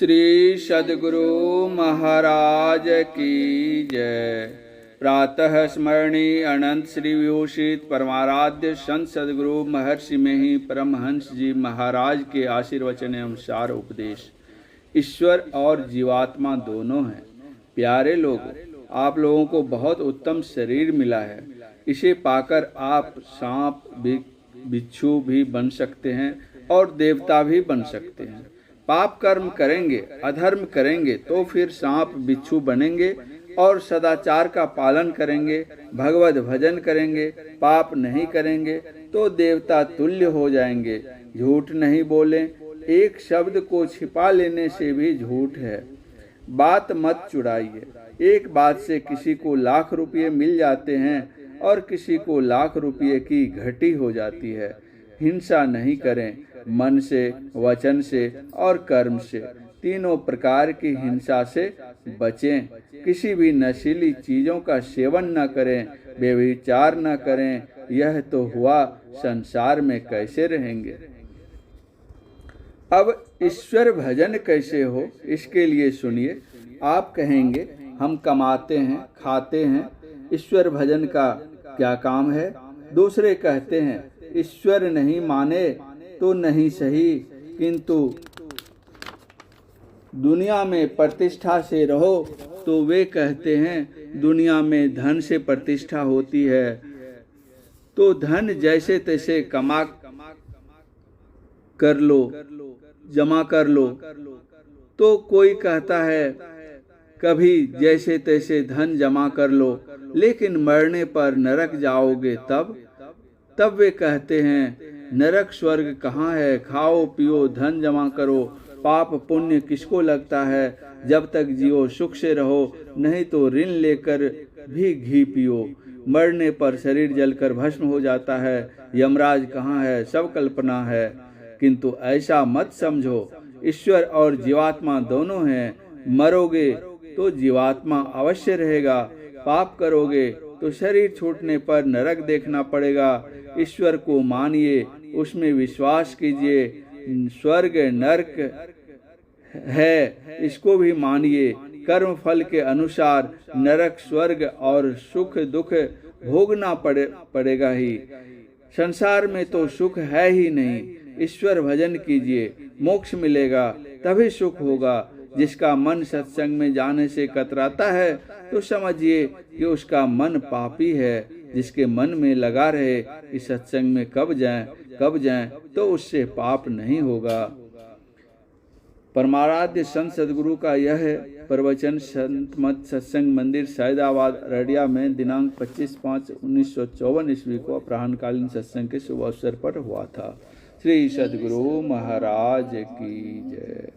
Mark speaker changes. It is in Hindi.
Speaker 1: श्री सद्गुरु महाराज की जय। प्रातः स्मरणीय अनंत श्री विभूषित परमाराध्य संत सद्गुरु महर्षि में ही परमहंस जी महाराज के आशीर्वचन अनुसार उपदेश। ईश्वर और जीवात्मा दोनों हैं। प्यारे लोग, आप लोगों को बहुत उत्तम शरीर मिला है। इसे पाकर आप सांप बिच्छू भी बन सकते हैं और देवता भी बन सकते हैं। पाप कर्म करेंगे, अधर्म करेंगे तो फिर सांप बिच्छू बनेंगे, और सदाचार का पालन करेंगे, भगवत भजन करेंगे, पाप नहीं करेंगे तो देवता तुल्य हो जाएंगे। झूठ नहीं बोलें, एक शब्द को छिपा लेने से भी झूठ है। बात मत चुराइए। एक बात से किसी को लाख रुपये मिल जाते हैं और किसी को लाख रुपये की घटी हो जाती है। हिंसा नहीं करें, मन से, वचन से और कर्म से। तीनों प्रकार की हिंसा से बचें। किसी भी नशीली चीजों का सेवन न करें, व्यभिचार न करें। यह तो हुआ, संसार में कैसे रहेंगे। अब ईश्वर भजन कैसे हो, इसके लिए सुनिए। आप कहेंगे हम कमाते हैं, खाते हैं, ईश्वर भजन का क्या काम है। दूसरे कहते हैं ईश्वर नहीं माने तो नहीं सही, किंतु दुनिया में प्रतिष्ठा से रहो तो वे कहते हैं दुनिया में धन से प्रतिष्ठा होती है, तो धन जैसे तैसे कमा कर लो, जमा कर लो। तो कोई कहता है कभी जैसे तैसे धन जमा कर लो, लेकिन मरने पर नरक जाओगे तब वे कहते हैं नरक स्वर्ग कहाँ है, खाओ पियो धन जमा करो, पाप पुण्य किसको लगता है, जब तक जियो सुख से रहो, नहीं तो ऋण लेकर भी घी पियो। मरने पर शरीर जलकर भस्म हो जाता है, यमराज कहाँ है, सब कल्पना है। किंतु ऐसा मत समझो, ईश्वर और जीवात्मा दोनों हैं। मरोगे तो जीवात्मा अवश्य रहेगा, पाप करोगे तो शरीर छूटने पर नरक देखना पड़ेगा। ईश्वर को मानिए, उसमें विश्वास कीजिए। स्वर्ग नरक है, इसको भी मानिए। कर्म फल के अनुसार नरक स्वर्ग और सुख दुख भोगना पड़ेगा ही। संसार में तो सुख है ही नहीं। ईश्वर भजन कीजिए, मोक्ष मिलेगा, तभी सुख होगा। जिसका मन सत्संग में जाने से कतराता है तो समझिए कि उसका मन पापी है। जिसके मन में लगा रहे कि सत्संग में कब जाएं तो उससे पाप नहीं होगा। परमाराध्य संत सद्गुरु का यह प्रवचन संत मत सत्संग मंदिर सैदाबाद अररिया में दिनांक 25/5/1954 ईस्वी को अपराह्नकालीन सत्संग के शुभ अवसर पर हुआ था। श्री सद्गुरु महाराज की जय।